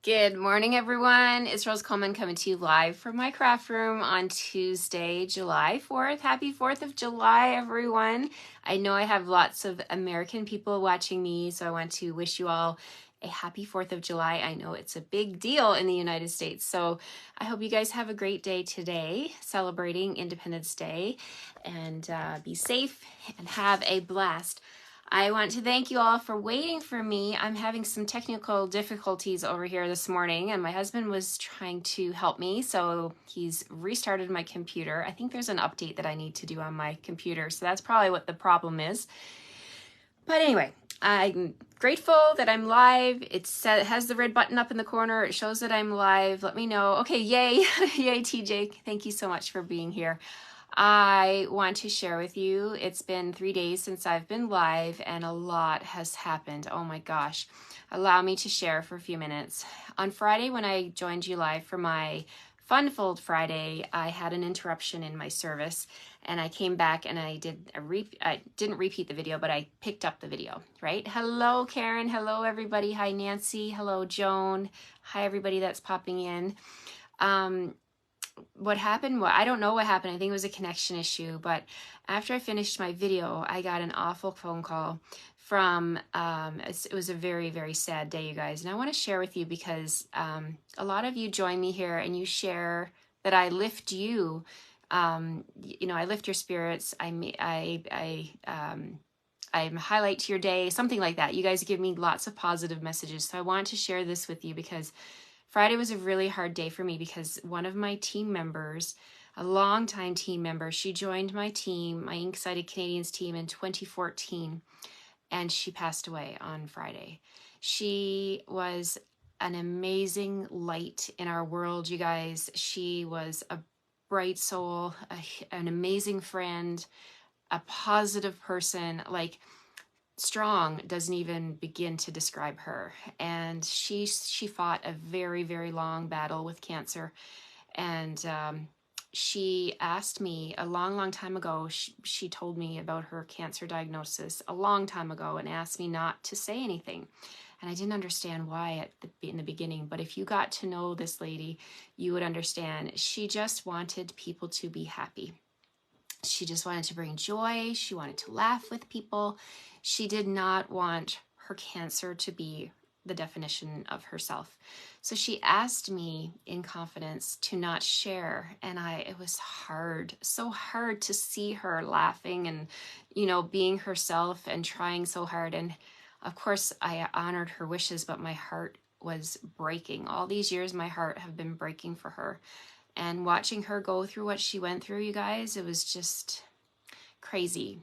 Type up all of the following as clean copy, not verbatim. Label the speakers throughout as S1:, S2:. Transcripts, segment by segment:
S1: Good morning, everyone. It's Rose Coleman coming to you live from my craft room on Tuesday, July 4th. Happy 4th of July, everyone. I know I have lots of American people watching me, so I want to wish you all a happy 4th of July. I know it's a big deal in the United States, so I hope you guys have a great day today, celebrating Independence Day, and be safe and have a blast. I want to thank you all for waiting for me. I'm having some technical difficulties over here this morning, and my husband was trying to help me, so he's restarted my computer. I think there's an update that I need to do on my computer, so that's probably what the problem is. But anyway, I'm grateful that I'm live. It has the red button up in the corner. It shows that I'm live. Let me know. Okay, yay. Yay, TJ. Thank you so much for being here. I want to share with you, it's been 3 days since I've been live and a lot has happened. Oh my gosh. Allow me to share for a few minutes. On Friday, when I joined you live for my Funfold Friday, I had an interruption in my service and I came back and I didn't repeat the video, but I picked up the video, right? Hello, Karen. Hello, everybody. Hi, Nancy. Hello, Joan. Hi, everybody that's popping in. What happened, well, I don't know what happened. I think it was a connection issue, but after I finished my video, I got an awful phone call from, it was a very, very sad day, you guys. And I want to share with you because a lot of you join me here and you share that I lift you, I lift your spirits. I highlight to your day, something like that. You guys give me lots of positive messages. So I want to share this with you because Friday was a really hard day for me because one of my team members, a longtime team member, she joined my team, my Inksighted Canadians team in 2014, and she passed away on Friday. She was an amazing light in our world, you guys. She was a bright soul, an amazing friend, a positive person, like strong doesn't even begin to describe her. And she fought a very, very long battle with cancer. And she asked me a long, long time ago, she told me about her cancer diagnosis a long time ago and asked me not to say anything. And I didn't understand why in the beginning, but if you got to know this lady, you would understand. She just wanted people to be happy. She just wanted to bring joy. She wanted to laugh with people. She did not want her cancer to be the definition of herself. So she asked me in confidence to not share. And it was hard, so hard to see her laughing and, being herself and trying so hard. And of course, I honored her wishes, but my heart was breaking. All these years, my heart have been breaking for her. And watching her go through what she went through, you guys, it was just crazy.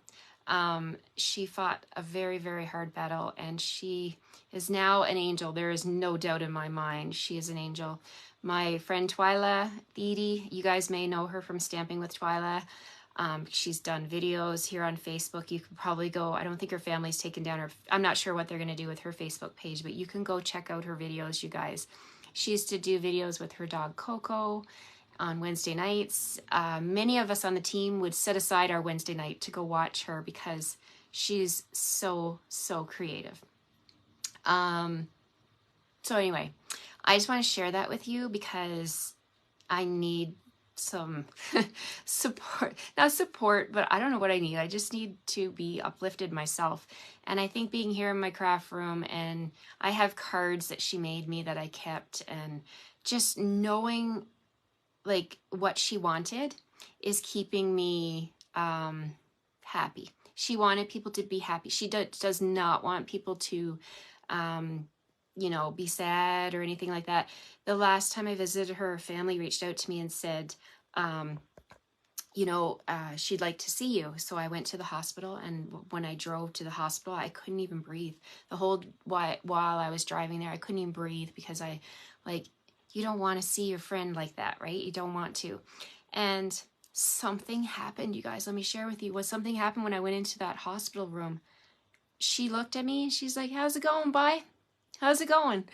S1: She fought a very, very hard battle, and she is now an angel. There is no doubt in my mind. She is an angel. My friend Twyla Edie, you guys may know her from Stamping with Twyla. She's done videos here on Facebook. You could probably go, I don't think her family's taken down her, I'm not sure what they're going to do with her Facebook page, but you can go check out her videos, you guys. She used to do videos with her dog Coco on Wednesday nights. Many of us on the team would set aside our Wednesday night to go watch her because she's so, so creative. So anyway, I just want to share that with you because I need some support. Not support, but I don't know what I need. I just need to be uplifted myself. And I think being here in my craft room, and I have cards that she made me that I kept, and just knowing like what she wanted is keeping me happy. She wanted people to be happy. She does not want people to be sad or anything like that. The last time I visited her, family reached out to me and said, she'd like to see you. So I went to the hospital, and when I drove to the hospital, I couldn't even breathe. The whole while I was driving there, I couldn't even breathe because you don't want to see your friend like that, right? You don't want to. And something happened, you guys. Let me share with you. Something happened when I went into that hospital room. She looked at me and she's like, "How's it going, bye? How's it going?"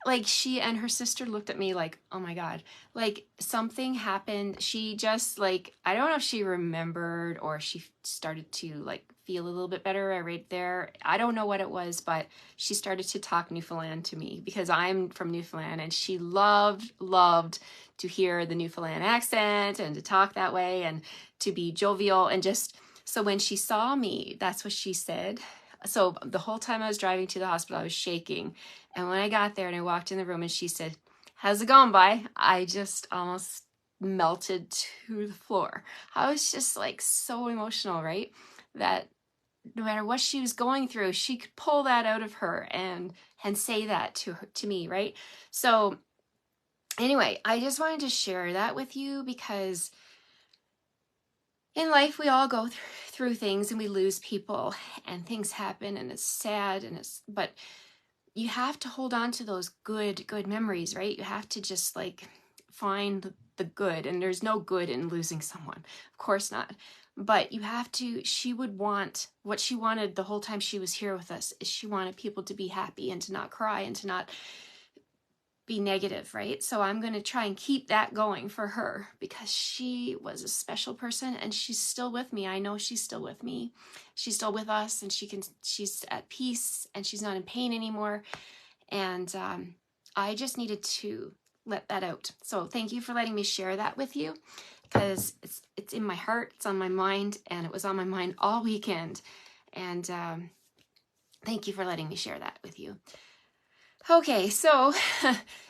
S1: like she and her sister looked at me like, oh my God, like something happened. She just like, I don't know if she remembered or she started to like feel a little bit better right there. I don't know what it was, but she started to talk Newfoundland to me because I'm from Newfoundland, and she loved to hear the Newfoundland accent and to talk that way and to be jovial and just, so when she saw me, that's what she said. So the whole time I was driving to the hospital, I was shaking. And when I got there and I walked in the room and she said, how's it going, bye? I just almost melted to the floor. I was just like so emotional, right? That no matter what she was going through, she could pull that out of her and say that to her, to me, right? So anyway, I just wanted to share that with you because in life we all go through things and we lose people and things happen and it's sad and but you have to hold on to those good memories, right? You have to just like find the good, and there's no good in losing someone, of course not. But you have to, she would want, what she wanted the whole time she was here with us is she wanted people to be happy and to not cry and to not be negative, right? So I'm going to try and keep that going for her because she was a special person and she's still with me. I know she's still with me. She's still with us, and she's at peace and she's not in pain anymore. And I just needed to let that out. So thank you for letting me share that with you because it's in my heart, it's on my mind, and it was on my mind all weekend. And thank you for letting me share that with you. Okay, so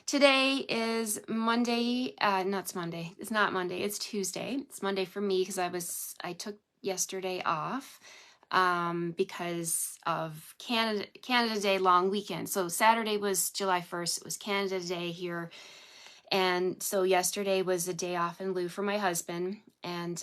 S1: today is Monday. It's Monday. It's not Monday. It's Tuesday. It's Monday for me because I took yesterday off because of Canada Day long weekend. So Saturday was July 1st. It was Canada Day here. And so yesterday was a day off in lieu for my husband. And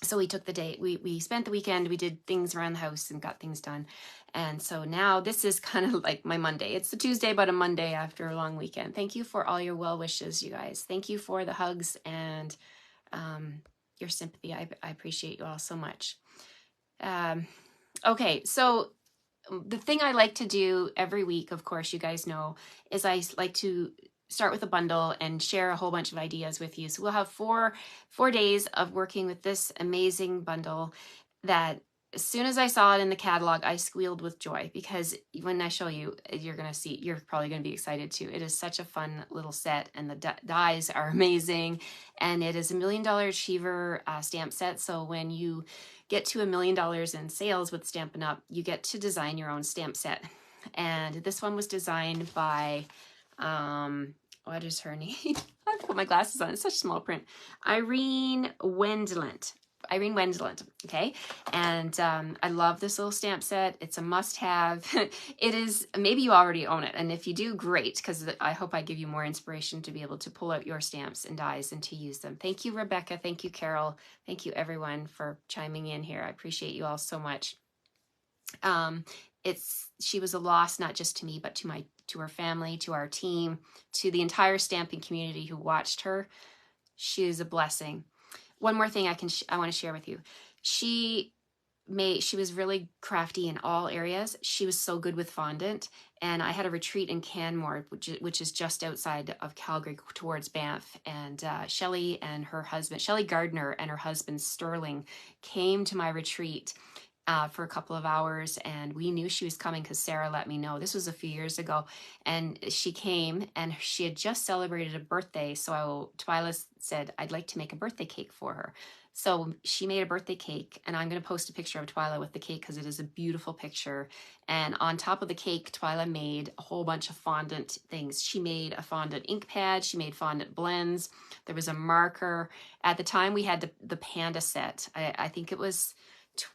S1: so we took the day, we spent the weekend, we did things around the house and got things done. And so now this is kind of like my Monday. It's a Tuesday, but a Monday after a long weekend. Thank you for all your well wishes, you guys. Thank you for the hugs and your sympathy. I appreciate you all so much. Okay, so the thing I like to do every week, of course, you guys know, is I like to start with a bundle and share a whole bunch of ideas with you. So we'll have four days of working with this amazing bundle that as soon as I saw it in the catalog, I squealed with joy because when I show you, you're going to see, you're probably going to be excited too. It is such a fun little set, and the dies are amazing. And it is $1 Million Achiever stamp set. So when you get to $1 million in sales with Stampin' Up, you get to design your own stamp set. And this one was designed by, what is her name? I have to put my glasses on. It's such small print. Irene Wendlandt. Okay? And I love this little stamp set. It's a must-have. It is, maybe you already own it. And if you do, great, because I hope I give you more inspiration to be able to pull out your stamps and dies and to use them. Thank you, Rebecca. Thank you, Carol. Thank you, everyone, for chiming in here. I appreciate you all so much. She was a loss, not just to me, but to her family, to our team, to the entire stamping community who watched her. She is a blessing. One more thing I want to share with you. She was really crafty in all areas. She was so good with fondant. And I had a retreat in Canmore, which is just outside of Calgary towards Banff. And Shelley Gardner and her husband Sterling came to my retreat for a couple of hours, and we knew she was coming because Sarah let me know. This was a few years ago, and she came, and she had just celebrated a birthday, so Twyla said, I'd like to make a birthday cake for her. So she made a birthday cake, and I'm going to post a picture of Twyla with the cake because it is a beautiful picture. And on top of the cake, Twyla made a whole bunch of fondant things. She made a fondant ink pad. She made fondant blends. There was a marker. At the time, we had the Panda set. I think it was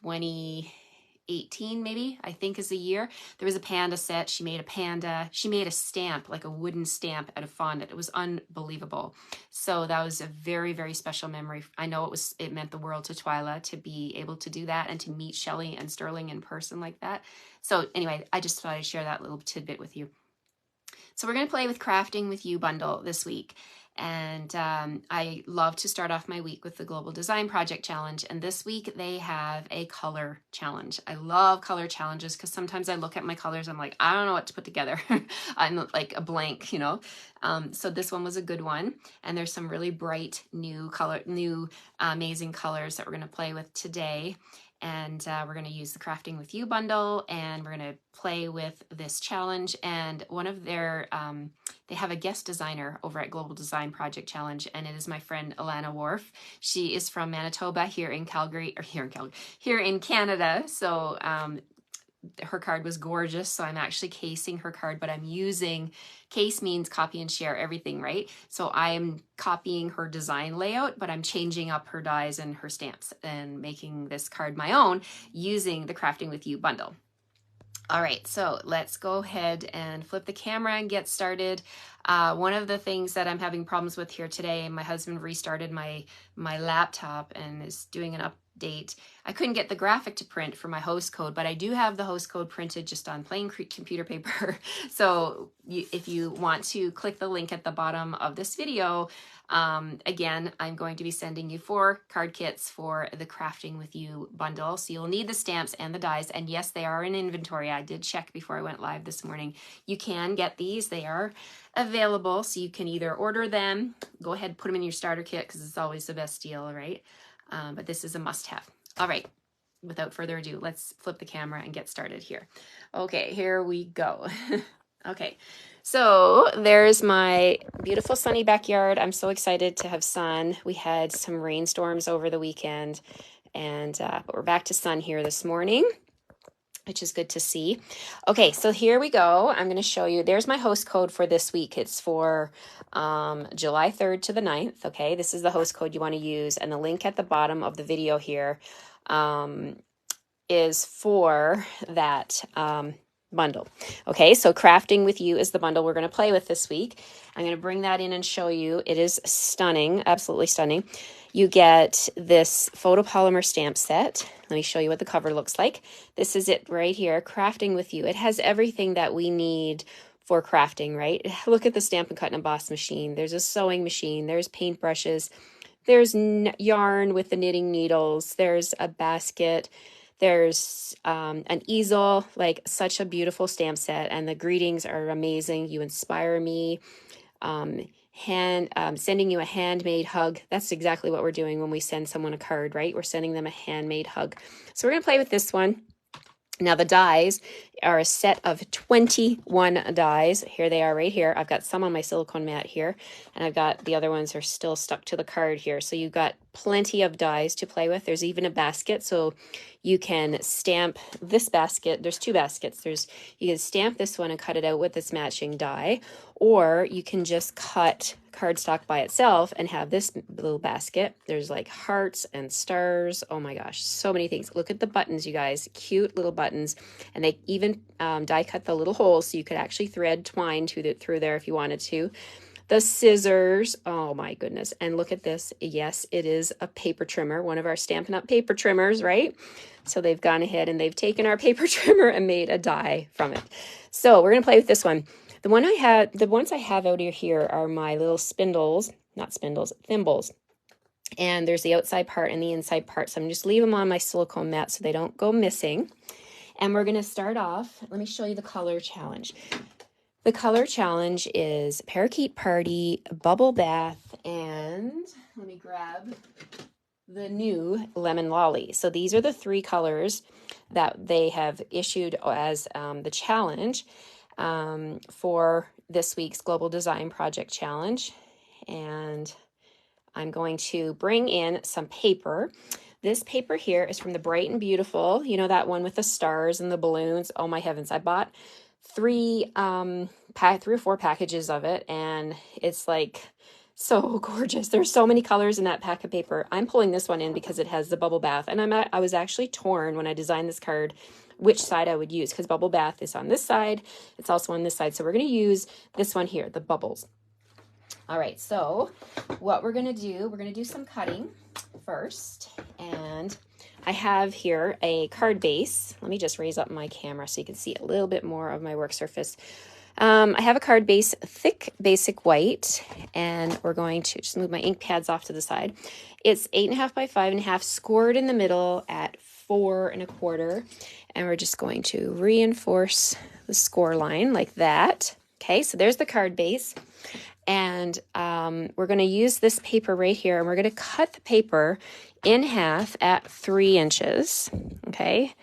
S1: 2018 maybe, I think is the year. There was a Panda set. She made a panda. She made a stamp, like a wooden stamp out of fondant. It was unbelievable. So that was a very, very special memory. I know it meant the world to Twyla to be able to do that and to meet Shelley and Sterling in person like that. So anyway, I just thought I'd share that little tidbit with you. So we're going to play with Crafting with You bundle this week. And I love to start off my week with the Global Design Project Challenge. And this week they have a color challenge. I love color challenges because sometimes I look at my colors, I'm like, I don't know what to put together. I'm like a blank, you know. So this one was a good one. And there's some really bright new amazing colors that we're going to play with today. And we're going to use the Crafting With You bundle, and we're going to play with this challenge. And one of their, they have a guest designer over at Global Design Project Challenge, and it is my friend Alana Worf. She is from Manitoba, here in Canada. So her card was gorgeous, so I'm actually casing her card, but I'm using, case means copy and share everything, right? So I'm copying her design layout, but I'm changing up her dies and her stamps and making this card my own using the Crafting With You bundle. All right, so let's go ahead and flip the camera and get started. One of the things that I'm having problems with here today, my husband restarted my laptop and is doing an update. I couldn't get the graphic to print for my host code, but I do have the host code printed just on plain computer paper. So if you want to click the link at the bottom of this video, again, I'm going to be sending you 4 card kits for the Crafting With You bundle. So you'll need the stamps and the dies. And yes, they are in inventory. I did check before I went live this morning. You can get these. They are available. So you can either order them, go ahead and put them in your starter kit because it's always the best deal, right? But this is a must-have. All right. Without further ado, let's flip the camera and get started here. Okay, here we go. Okay, so there's my beautiful sunny backyard. I'm so excited to have sun. We had some rainstorms over the weekend, and but we're back to sun here this morning, which is good to see. Okay, so here we go. I'm going to show you. There's my host code for this week. It's for July 3rd to the 9th. Okay, this is the host code you want to use, and the link at the bottom of the video here is for that bundle. Okay, so Crafting With You is the bundle we're going to play with this week. I'm going to bring that in and show you. It is stunning, absolutely stunning. You get this photopolymer stamp set. Let me show you what the cover looks like. This is it right here, Crafting With You. It has everything that we need for crafting, right? Look at the Stampin' Cut and Emboss machine. There's a sewing machine. There's paintbrushes. There's yarn with the knitting needles. There's a basket. There's an easel, like such a beautiful stamp set, and the greetings are amazing. You inspire me. Sending you a handmade hug. That's exactly what we're doing when we send someone a card, right? We're sending them a handmade hug. So we're going to play with this one. Now the dies are a set of 21 dies. Here they are right here. I've got some on my silicone mat here, and I've got the other ones are still stuck to the card here. So you've got plenty of dies to play with. There's even a basket, so you can stamp this basket. There's 2 baskets. You can stamp this one and cut it out with this matching die, or you can just cut cardstock by itself and have this little basket. There's like hearts and stars. Oh my gosh, so many things. Look at the buttons, you guys. Cute little buttons. And they even die cut the little holes so you could actually thread twine through there if you wanted to. The scissors, oh my goodness. And look at this. Yes, it is a paper trimmer, one of our Stampin' Up! Paper trimmers, right? So they've gone ahead and they've taken our paper trimmer and made a die from it. So we're going to play with this one. The ones I have out here are my little thimbles. And there's the outside part and the inside part. So I'm just leave them on my silicone mat so they don't go missing. And we're going to start off. Let me show you the color challenge. The color challenge is Parakeet Party, Bubble Bath, and let me grab the new Lemon Lolly. So these are the 3 colors that they have issued as the challenge for this week's Global Design Project Challenge. And I'm going to bring in some paper. This paper here is from the Bright and Beautiful. You know, that one with the stars and the balloons. Oh my heavens, I bought 3 or 4 packages of it, and it's like so gorgeous. There's so many colors in that pack of paper. I'm pulling this one in because it has the bubble bath, and I was actually torn when I designed this card which side I would use, because bubble bath is on this side. It's also on this side. So we're going to use this one here, the bubbles. All right, so what we're going to do some cutting first. And I have here a card base. Let me just raise up my camera so you can see a little bit more of my work surface. I have a card base, thick basic white, and we're going to just move my ink pads off to the side. It's 8.5 by 5.5, scored in the middle at 4 1/4, and we're just going to reinforce the score line like that. Okay, so there's the card base, and we're going to use this paper right here, and we're going to cut the paper in half at 3 inches. Okay,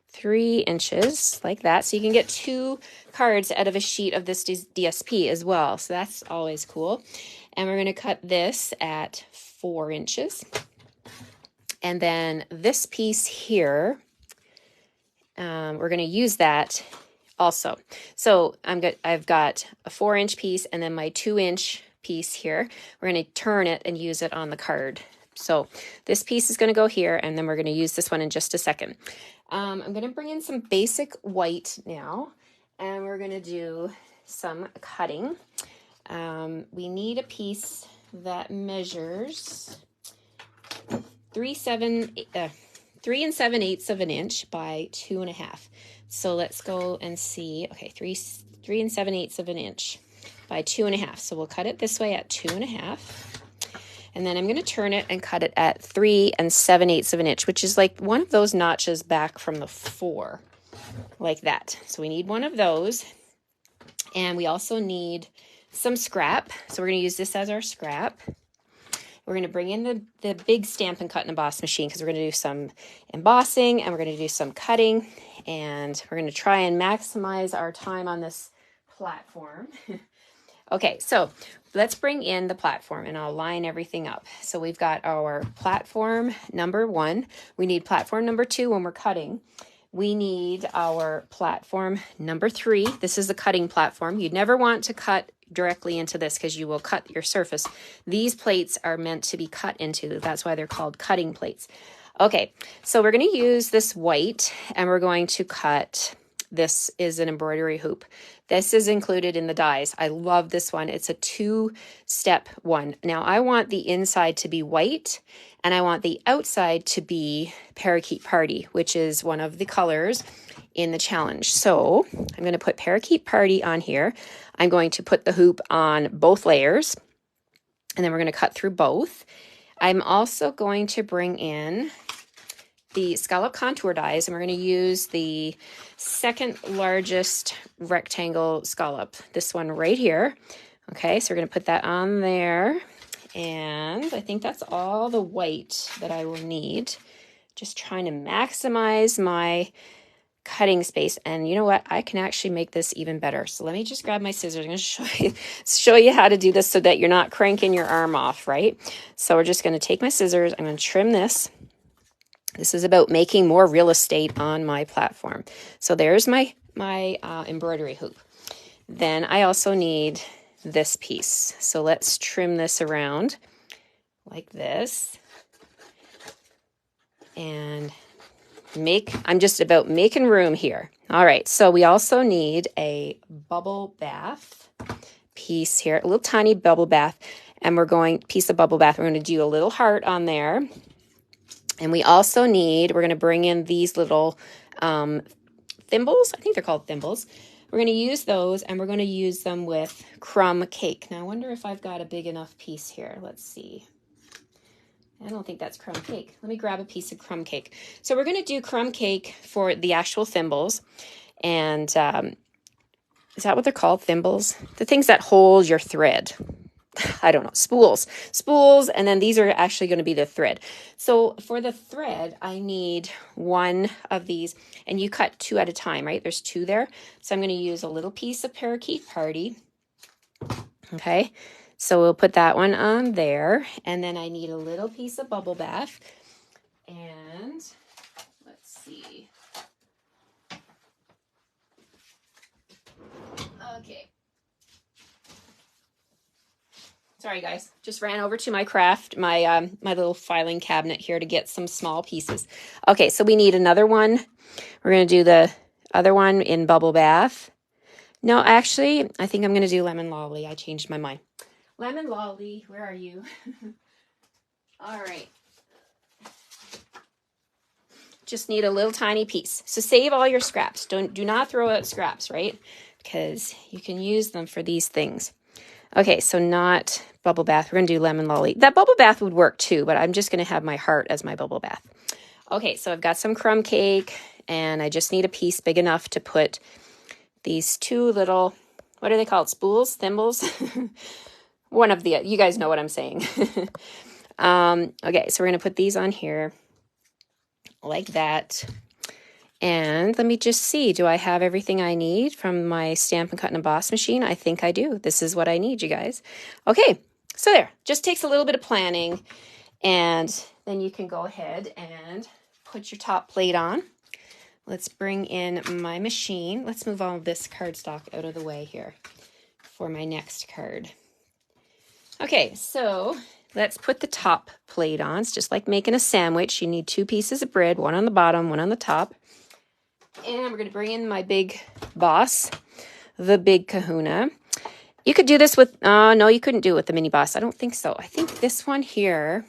S1: 3 inches like that, so you can get 2 cards out of a sheet of this DSP as well, so that's always cool. And we're going to cut this at 4 inches, and then this piece here, we're going to use that also. So I've got a 4-inch piece and then my 2-inch piece here. We're going to turn it and use it on the card. So this piece is going to go here, and then we're going to use this one in just a second. I'm going to bring in some basic white now, and we're going to do some cutting. We need a piece that measures 3 7/8 of an inch by 2.5. So let's go and see. Okay, 3 7/8 of an inch by 2.5. So we'll cut it this way at 2.5. And then I'm going to turn it and cut it at 3 7/8 of an inch, which is like one of those notches back from the 4, like that. So we need one of those. And we also need some scrap. So we're going to use this as our scrap. We're going to bring in the big Stampin' Cut and Emboss machine, because we're going to do some embossing and we're going to do some cutting, and we're going to try and maximize our time on this platform. Okay, so let's bring in the platform, and I'll line everything up. So we've got our platform number 1. We need platform number 2 when we're cutting. We need our platform number 3. This is the cutting platform. You'd never want to cut directly into this, because you will cut your surface. These plates are meant to be cut into. That's why they're called cutting plates. Okay, so we're going to use this white, and we're going to cut. This is an embroidery hoop. This is included in the dies. I love this one. It's a 2-step one. Now I want the inside to be white, and I want the outside to be Parakeet Party, which is one of the colors in the challenge. So I'm going to put Parakeet Party on here. I'm going to put the hoop on both layers, and then we're going to cut through both. I'm also going to bring in the scallop contour dies, and we're going to use the second largest rectangle scallop, this one right here. Okay, so we're going to put that on there, and I think that's all the white that I will need. Just trying to maximize my cutting space. And you know what? I can actually make this even better. So let me just grab my scissors. I'm going to show you how to do this so that you're not cranking your arm off, right? So we're just going to take my scissors. I'm going to trim this. This is about making more real estate on my platform. So there's my embroidery hoop. Then I also need this piece. So let's trim this around like this. And I'm just about making room here. All right, so we also need a bubble bath piece here, a little tiny bubble bath, and we're going to do a little heart on there. And we also we're going to bring in these little thimbles. I think they're called thimbles. We're going to use those, and we're going to use them with crumb cake. Now I wonder if I've got a big enough piece here. Let's see. I don't think that's crumb cake. Let me grab a piece of crumb cake. So we're going to do crumb cake for the actual thimbles. And is that what they're called? Thimbles? The things that hold your thread. I don't know. Spools. And then these are actually going to be the thread. So for the thread, I need one of these. And you cut 2 at a time, right? There's 2 there. So I'm going to use a little piece of Parakeet Party. Okay. So we'll put that one on there, and then I need a little piece of bubble bath, and let's see. Okay. Sorry guys, just ran over to my my little filing cabinet here to get some small pieces. Okay, so we need another one. We're going to do the other one in bubble bath. No, actually, I think I'm going to do lemon lolly. I changed my mind. Lemon lolly, where are you? All right. Just need a little tiny piece. So save all your scraps. Do not throw out scraps, right? because you can use them for these things. Okay, so not bubble bath. We're going to do lemon lolly. That bubble bath would work too, but I'm just going to have my heart as my bubble bath. Okay, so I've got some crumb cake, and I just need a piece big enough to put these two little, what are they called? Spools? Thimbles? One of the, you guys know what I'm saying. Okay, so we're going to put these on here like that. And let me just see, do I have everything I need from my Stampin' Cut and Emboss machine? I think I do. This is what I need, you guys. Okay, so there. Just takes a little bit of planning. And then you can go ahead and put your top plate on. Let's bring in my machine. Let's move all of this cardstock out of the way here for my next card. Okay, so let's put the top plate on. It's just like making a sandwich. You need 2 pieces of bread, one on the bottom, one on the top. And we're going to bring in my big boss, the Big Kahuna. You could do this with, no, you couldn't do it with the Mini Boss. I don't think so. I think this one here,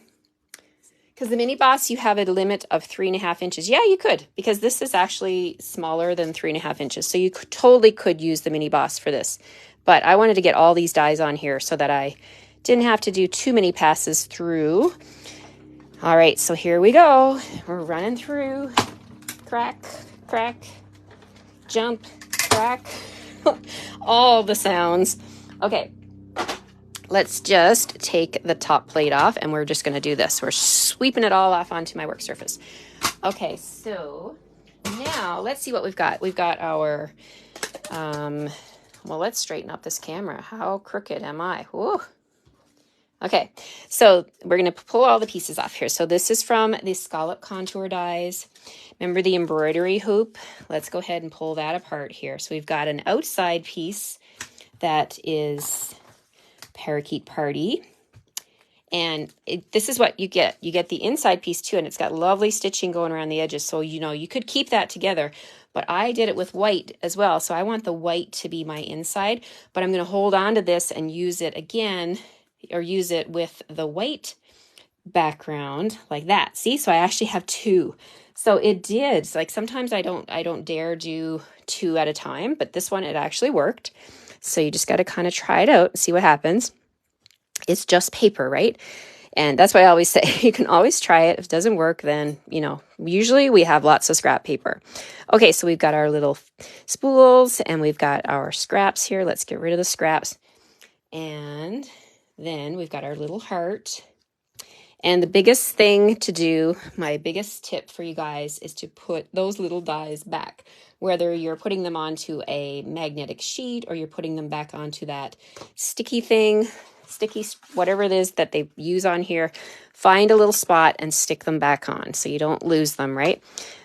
S1: because the Mini Boss, you have a limit of 3.5 inches. Yeah, you could, because this is actually smaller than 3.5 inches. So you totally could use the Mini Boss for this. But I wanted to get all these dies on here so that I didn't have to do too many passes through. All right, so here we go. We're running through. Crack, crack, jump, crack. All the sounds. Okay, let's just take the top plate off, and we're just going to do this. We're sweeping it all off onto my work surface. Okay, so now let's see what we've got. We've got our, well, let's straighten up this camera. How crooked am I? Whoa. Okay, so we're going to pull all the pieces off here. So this is from the Scallop Contour dies. Remember the embroidery hoop? Let's go ahead and pull that apart here. So we've got an outside piece that is Parakeet Party. And this is what you get. You get the inside piece too, and it's got lovely stitching going around the edges. So, you know, you could keep that together. But I did it with white as well. So I want the white to be my inside. But I'm going to hold on to this and use it again, or use it with the white background like that. See, so I actually have 2. So it did. Like sometimes I don't dare do 2 at a time, but this one, it actually worked. So you just got to kind of try it out and see what happens. It's just paper, right? And that's why I always say you can always try it. If it doesn't work, then, you know, usually we have lots of scrap paper. Okay, so we've got our little spools and we've got our scraps here. Let's get rid of the scraps. And then we've got our little heart. And the biggest thing to do, my biggest tip for you guys, is to put those little dies back. Whether you're putting them onto a magnetic sheet or you're putting them back onto that sticky thing, whatever it is that they use on here, find a little spot and stick them back on so you don't lose them, right?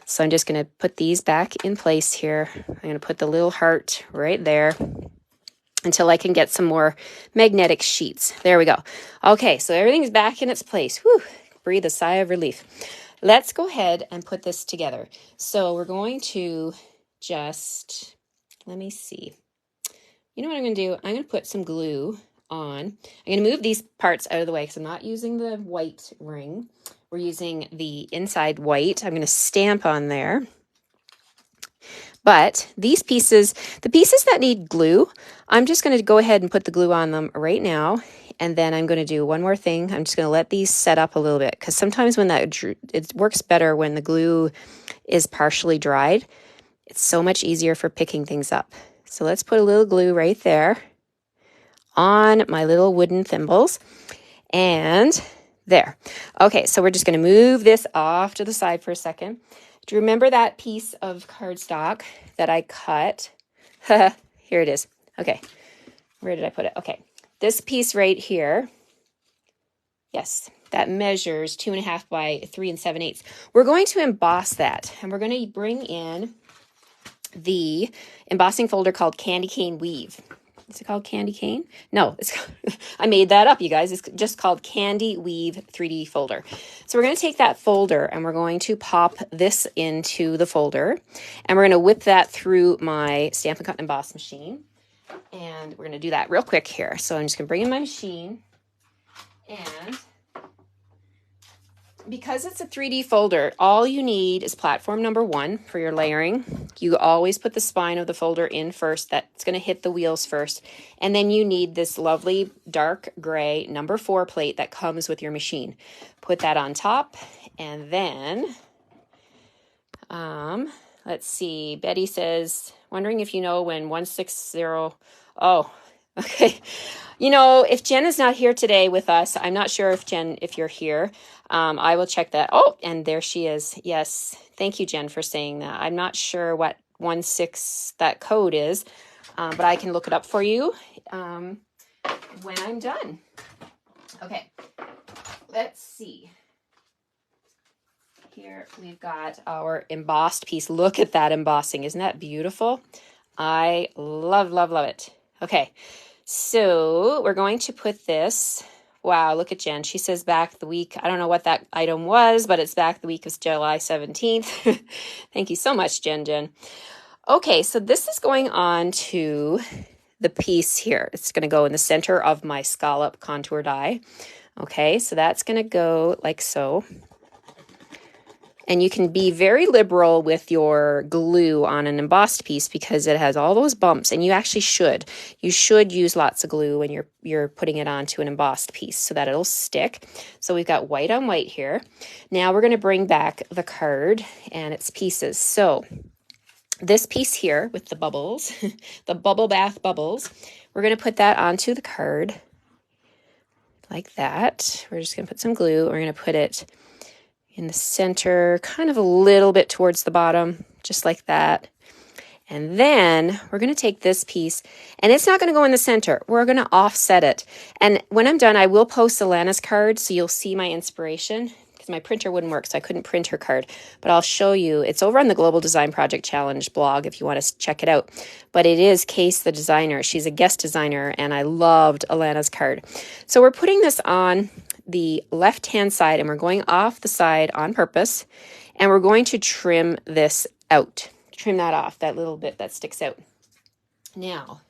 S1: So I'm just going to put these back in place here. I'm going to put the little heart right there until I can get some more magnetic sheets. There we go. Okay, so everything's back in its place. Whew, breathe a sigh of relief. Let's go ahead and put this together. So we're going to just, let me see. You know what I'm going to do? I'm going to put some glue on. I'm going to move these parts out of the way because I'm not using the white ring. We're using the inside white. I'm going to stamp on there. But these pieces, the pieces that need glue, I'm just going to go ahead and put the glue on them right now. And then I'm going to do one more thing. I'm just going to let these set up a little bit because sometimes when it works better when the glue is partially dried. It's so much easier for picking things up. So let's put a little glue right there on my little wooden thimbles. And there. Okay, so we're just going to move this off to the side for a second. Do you remember that piece of cardstock that I cut? Here it is. Okay, where did I put it? Okay, this piece right here. Yes, that measures 2.5 by 3 7/8. We're going to emboss that, and we're going to bring in the embossing folder called Candy Cane Weave. Is it called Candy Cane? No, it's I made that up, you guys. It's just called Candy Weave 3D folder. So we're going to take that folder and we're going to pop this into the folder. And we're going to whip that through my Stampin' Cut and Emboss machine. And we're going to do that real quick here. So I'm just going to bring in my machine and because it's a 3D folder, all you need is platform number 1 for your layering. You always put the spine of the folder in first. That's going to hit the wheels first. And then you need this lovely dark gray number 4 plate that comes with your machine. Put that on top. And then, let's see, Betty says, wondering if you know when 160, oh, okay. You know, if Jen is not here today with us, I'm not sure if Jen, if you're here, I will check that. Oh, and there she is. Yes. Thank you, Jen, for saying that. I'm not sure what 16 that code is, but I can look it up for you when I'm done. Okay. Let's see. Here we've got our embossed piece. Look at that embossing. Isn't that beautiful? I love, love, love it. Okay. So we're going to put this, wow, look at Jen. She says back the week, I don't know what that item was, but it's back the week of July 17th. Thank you so much, Jen. Okay, so this is going on to the piece here. It's going to go in the center of my scallop contour die. Okay, so that's going to go like so. And you can be very liberal with your glue on an embossed piece because it has all those bumps, and you actually should. You should use lots of glue when you're putting it onto an embossed piece so that it'll stick. So we've got white on white here. Now we're going to bring back the card and its pieces. So this piece here with the bubbles, the bubble bath bubbles, we're going to put that onto the card like that. We're just going to put some glue. We're going to put it in the center, kind of a little bit towards the bottom, just like that. And then we're going to take this piece, and it's not going to go in the center. We're going to offset it. And when I'm done, I will post Alana's card so you'll see my inspiration, because my printer wouldn't work, so I couldn't print her card. But I'll show you. It's over on the Global Design Project Challenge blog if you want to check it out. But it is Case the designer. She's a guest designer, and I loved Alana's card. So we're putting this on the left-hand side, and we're going off the side on purpose, and we're going to trim this out. Trim that off, that little bit that sticks out. Now,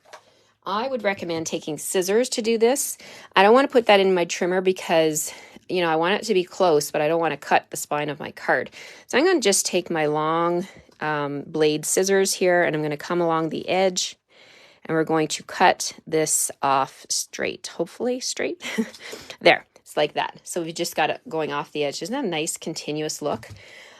S1: I would recommend taking scissors to do this. I don't want to put that in my trimmer because, you know, I want it to be close, but I don't want to cut the spine of my card. So I'm going to just take my long blade scissors here, and I'm going to come along the edge, and we're going to cut this off straight, hopefully straight. There. It's like that. So we just got it going off the edge. Isn't that a nice continuous look?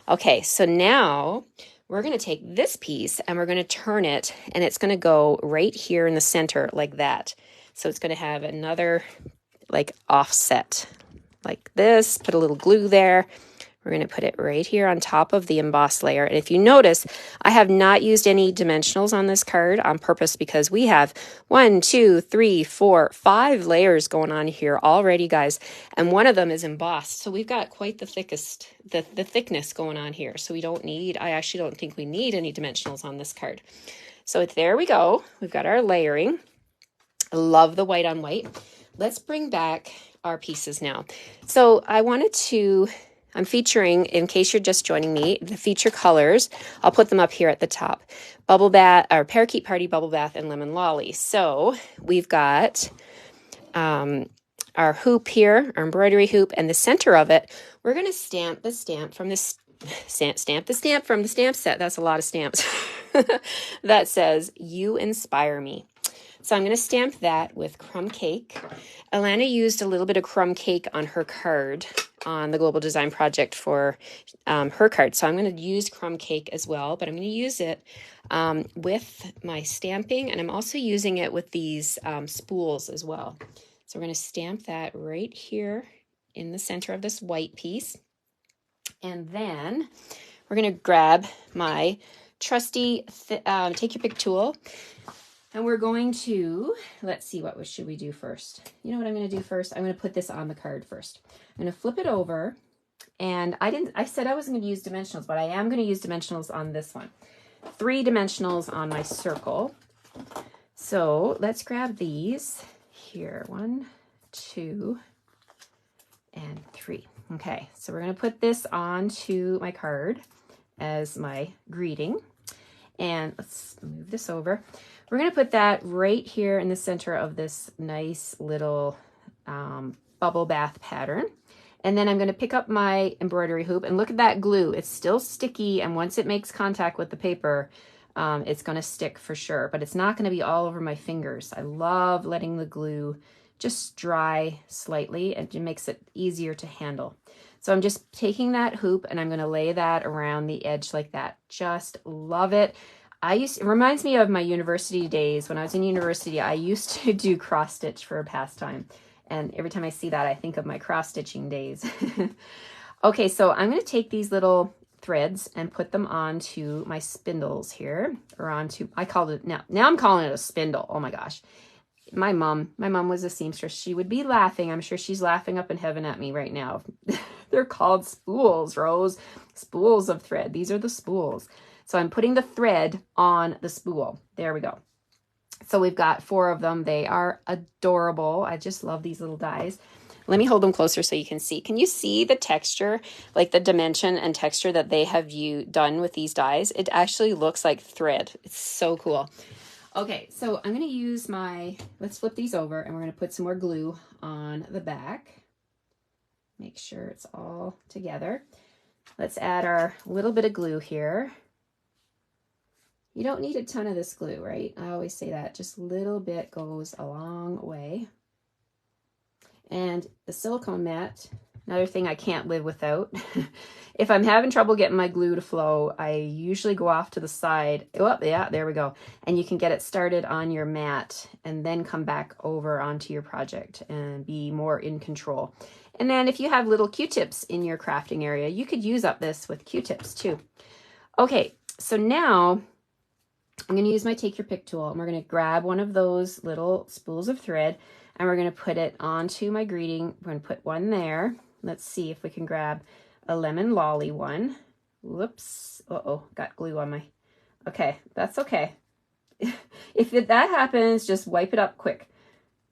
S1: Okay, so now we're going to take this piece and we're going to turn it, and it's going to go right here in the center like that. So it's going to have another like offset like this. Put a little glue there. We're going to put it right here on top of the embossed layer. And if you notice, I have not used any dimensionals on this card on purpose because we have 1, 2, 3, 4, 5 layers going on here already, guys. And one of them is embossed. So we've got quite the thickness going on here. So we don't need, I actually don't think we need any dimensionals on this card. So there we go. We've got our layering. I love the white on white. Let's bring back our pieces now. So I'm featuring, in case you're just joining me, the feature colors. I'll put them up here at the top. Bubble Bath, or Parakeet Party, Bubble Bath, and Lemon Lolly. So we've got our hoop here, our embroidery hoop, and the center of it, we're going to stamp the stamp from this stamp the stamp from the stamp set. That's a lot of stamps. That says, "You inspire me." So I'm going to stamp that with crumb cake. Alana used a little bit of crumb cake on her card on the Global Design Project for her card. So I'm going to use crumb cake as well, but I'm going to use it with my stamping, and I'm also using it with these spools as well. So we're going to stamp that right here in the center of this white piece. And then we're going to grab my trusty take your pick tool. And we're going to, let's see, what should we do first? You know what I'm going to do first? I'm going to put this on the card first. I'm going to flip it over. And I said I wasn't going to use dimensionals, but I am going to use dimensionals on this one. 3 dimensionals on my circle. So let's grab these here. 1, 2, and 3. Okay, so we're going to put this onto my card as my greeting. And let's move this over. We're going to put that right here in the center of this nice little bubble bath pattern. And then I'm going to pick up my embroidery hoop and look at that glue. It's still sticky, and once it makes contact with the paper, it's going to stick for sure, but it's not going to be all over my fingers. I love letting the glue just dry slightly, and it makes it easier to handle. So I'm just taking that hoop and I'm going to lay that around the edge like that. Just love it. It reminds me of my university days. When I was in university, I used to do cross stitch for a pastime. And every time I see that, I think of my cross stitching days. Okay, so I'm going to take these little threads and put them onto my spindles here, or onto, I called it, now I'm calling it a spindle. Oh my gosh. My mom was a seamstress. She would be laughing. I'm sure she's laughing up in heaven at me right now. They're called spools, Rose. Spools of thread. These are the spools. So I'm putting the thread on the spool. There we go. So we've got 4 of them. They are adorable. I just love these little dies. Let me hold them closer so you can see. Can you see the texture, like the dimension and texture that they have done with these dies? It actually looks like thread. It's so cool. Okay, so I'm going to use let's flip these over, and we're going to put some more glue on the back. Make sure it's all together. Let's add our little bit of glue here. You don't need a ton of this glue, right? I always say that. Just a little bit goes a long way. And the silicone mat, another thing I can't live without. If I'm having trouble getting my glue to flow, I usually go off to the side. Oh, yeah, there we go. And you can get it started on your mat and then come back over onto your project and be more in control. And then if you have little Q-tips in your crafting area, you could use up this with Q-tips too. Okay, so now I'm going to use my Take Your Pick tool, and we're going to grab one of those little spools of thread, and we're going to put it onto my greeting. We're going to put one there. Let's see if we can grab a lemon lolly one. Whoops. Uh-oh, got glue on my... Okay, that's okay. If that happens, just wipe it up quick.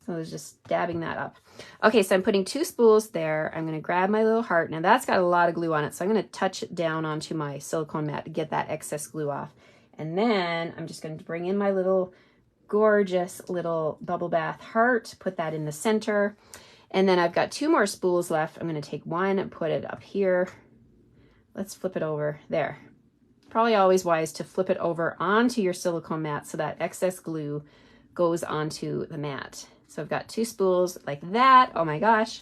S1: So I was just dabbing that up. Okay, so I'm putting 2 spools there. I'm going to grab my little heart. Now that's got a lot of glue on it, so I'm going to touch it down onto my silicone mat to get that excess glue off. And then I'm just going to bring in my little gorgeous little bubble bath heart, put that in the center. And then I've got 2 more spools left. I'm going to take one and put it up here. Let's flip it over there. Probably always wise to flip it over onto your silicone mat so that excess glue goes onto the mat. So I've got 2 spools like that. Oh my gosh.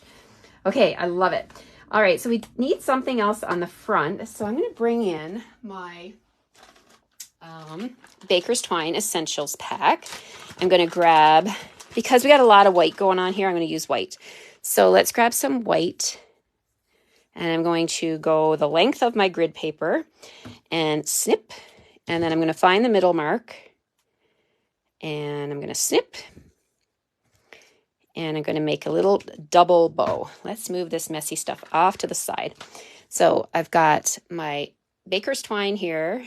S1: Okay, I love it. All right, so we need something else on the front. So I'm going to bring in my Baker's Twine Essentials pack. I'm going to grab, because we got a lot of white going on here, I'm going to use white. So let's grab some white, and I'm going to go the length of my grid paper and snip, and then I'm going to find the middle mark, and I'm going to snip, and I'm going to make a little double bow. Let's move this messy stuff off to the side. So I've got my Baker's Twine here,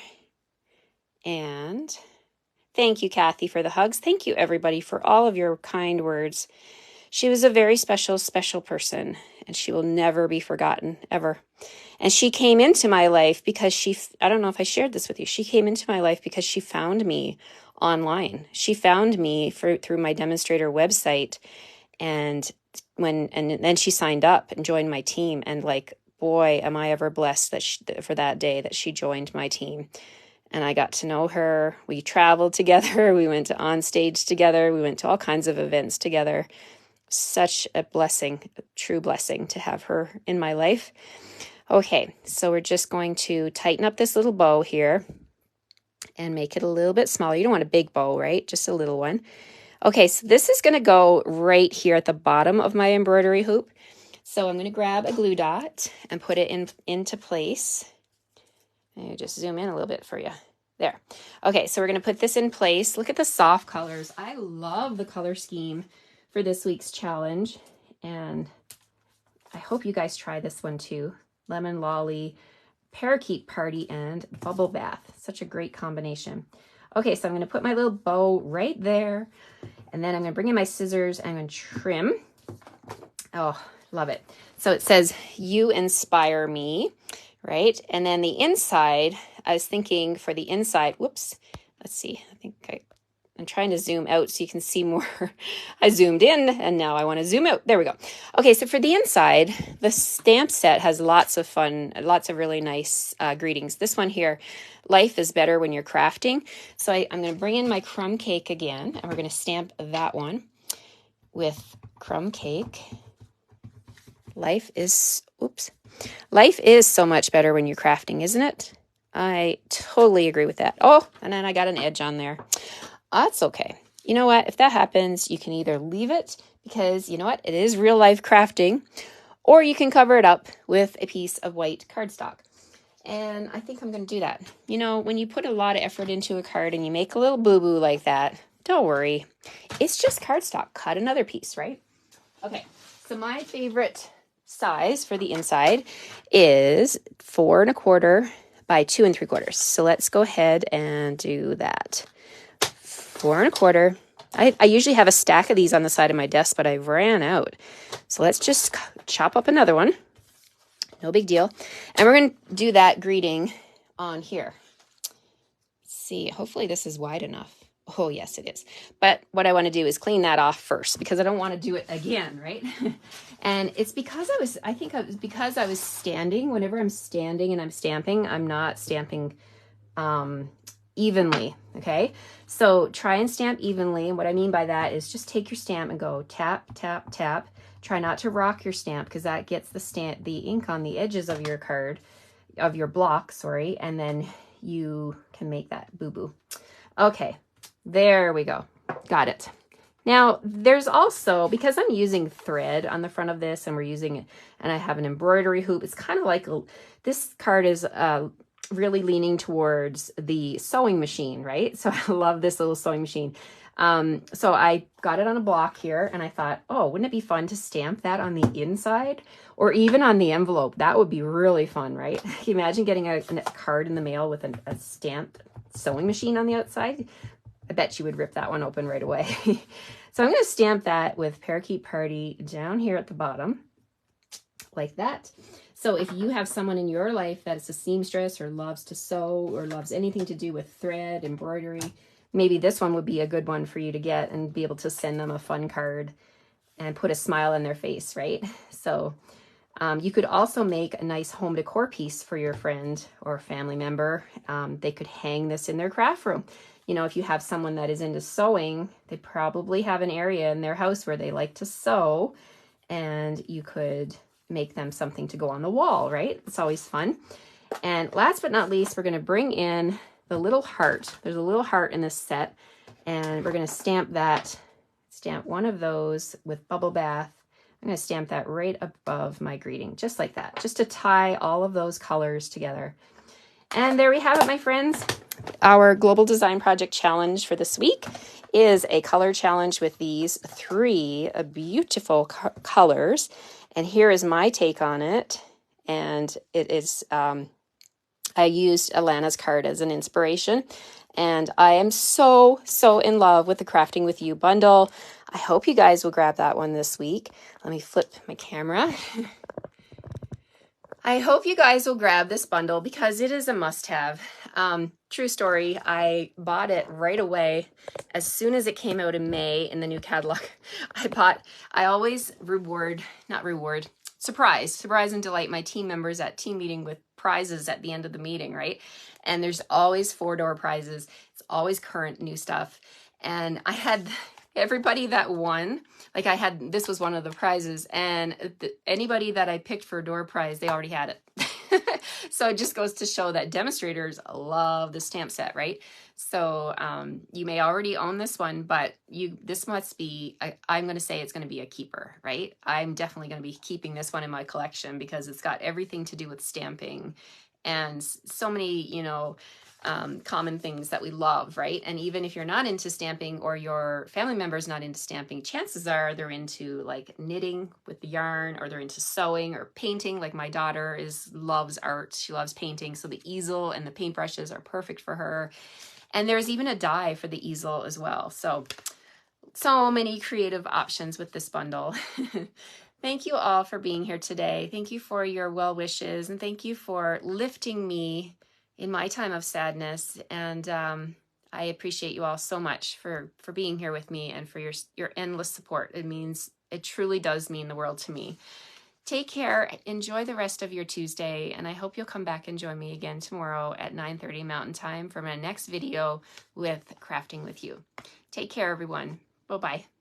S1: and thank you, Kathy, for the hugs. Thank you, everybody, for all of your kind words. She was a very special, special person, and she will never be forgotten, ever. And she came into my life because I don't know if I shared this with you, she came into my life because she found me online. She found me through my demonstrator website, and then she signed up and joined my team, and like, boy, am I ever blessed for that day that she joined my team. And I got to know her. We traveled together. We went to on stage together. We went to all kinds of events together. Such a blessing, a true blessing to have her in my life. Okay, so we're just going to tighten up this little bow here and make it a little bit smaller. You don't want a big bow, right? Just a little one. Okay, so this is going to go right here at the bottom of my embroidery hoop. So I'm going to grab a glue dot and put it into place. And just zoom in a little bit for you. There. Okay, so we're going to put this in place. Look at the soft colors. I love the color scheme for this week's challenge. And I hope you guys try this one too. Lemon Lolly, Parakeet Party, and Bubble Bath. Such a great combination. Okay, so I'm going to put my little bow right there. And then I'm going to bring in my scissors and I'm going to trim. Oh, love it. So it says, "You inspire me." Right? And then the inside, I was thinking for the inside, whoops, let's see, I think I'm trying to zoom out so you can see more. I zoomed in and now I want to zoom out. There we go. Okay, so for the inside, the stamp set has lots of fun, lots of really nice greetings. This one here, life is better when you're crafting. So I'm going to bring in my crumb cake again, and we're going to stamp that one with crumb cake. Life is so much better when you're crafting, isn't it? I totally agree with that. Oh, and then I got an edge on there. That's okay. You know what? If that happens, you can either leave it because, you know what? It is real life crafting, or you can cover it up with a piece of white cardstock. And I think I'm going to do that. You know, when you put a lot of effort into a card and you make a little boo-boo like that, don't worry. It's just cardstock. Cut another piece, right? Okay, so my favorite size for the inside is 4 1/4 by 2 3/4. So let's go ahead and do that. 4 1/4. I usually have a stack of these on the side of my desk, but I ran out. So let's just chop up another one. No big deal. And we're going to do that greeting on here. Let's see, hopefully this is wide enough. Oh, yes, it is. But what I want to do is clean that off first because I don't want to do it again, right? And it's because because I was standing. Whenever I'm standing and I'm stamping, I'm not stamping evenly, okay? So try and stamp evenly. And what I mean by that is just take your stamp and go tap, tap, tap. Try not to rock your stamp because that gets the ink on the edges of your card, of your block, sorry, and then you can make that boo-boo. Okay, there we go. Got it. Now, there's also, because I'm using thread on the front of this and we're using it, and I have an embroidery hoop, it's kind of like, this card is really leaning towards the sewing machine, right? So I love this little sewing machine. So I got it on a block here and I thought, oh, wouldn't it be fun to stamp that on the inside or even on the envelope? That would be really fun, right? Can you imagine getting a card in the mail with a stamped sewing machine on the outside? I bet you would rip that one open right away. So I'm going to stamp that with Parakeet Party down here at the bottom like that. So if you have someone in your life that is a seamstress or loves to sew or loves anything to do with thread, embroidery, maybe this one would be a good one for you to get and be able to send them a fun card and put a smile on their face, right? So you could also make a nice home decor piece for your friend or family member. They could hang this in their craft room. You know, if you have someone that is into sewing, they probably have an area in their house where they like to sew, and you could make them something to go on the wall, right? It's always fun. And last but not least, we're going to bring in the little heart. There's a little heart in this set, and we're going to stamp one of those with Bubble Bath. I'm going to stamp that right above my greeting, just like that, just to tie all of those colors together. And there we have it, my friends. Our Global Design Project Challenge for this week is a color challenge with these 3 beautiful colors. And here is my take on it. And it is, I used Alana's card as an inspiration. And I am so, so in love with the Crafting With You bundle. I hope you guys will grab that one this week. Let me flip my camera. I hope you guys will grab this bundle because it is a must-have. True story, I bought it right away as soon as it came out in May in the new catalog. I always surprise and delight my team members at team meeting with prizes at the end of the meeting, right? And there's always 4-door prizes. It's always current new stuff. And I had everybody that won, like this was one of the prizes, and anybody that I picked for a door prize, they already had it. So it just goes to show that demonstrators love the stamp set, right? So you may already own this one, but this must be, I'm going to say it's going to be a keeper, right? I'm definitely going to be keeping this one in my collection because it's got everything to do with stamping and so many, you know, common things that we love, right? And even if you're not into stamping or your family member is not into stamping, chances are they're into like knitting with the yarn, or they're into sewing or painting. Like my daughter loves art. She loves painting. So the easel and the paintbrushes are perfect for her. And there's even a die for the easel as well. So many creative options with this bundle. Thank you all for being here today. Thank you for your well wishes, and thank you for lifting me in my time of sadness. And I appreciate you all so much for being here with me and for your endless support. It truly does mean the world to me. Take care. Enjoy the rest of your Tuesday, and I hope you'll come back and join me again tomorrow at 9:30 Mountain Time for my next video with Crafting with You. Take care, everyone. Bye-bye.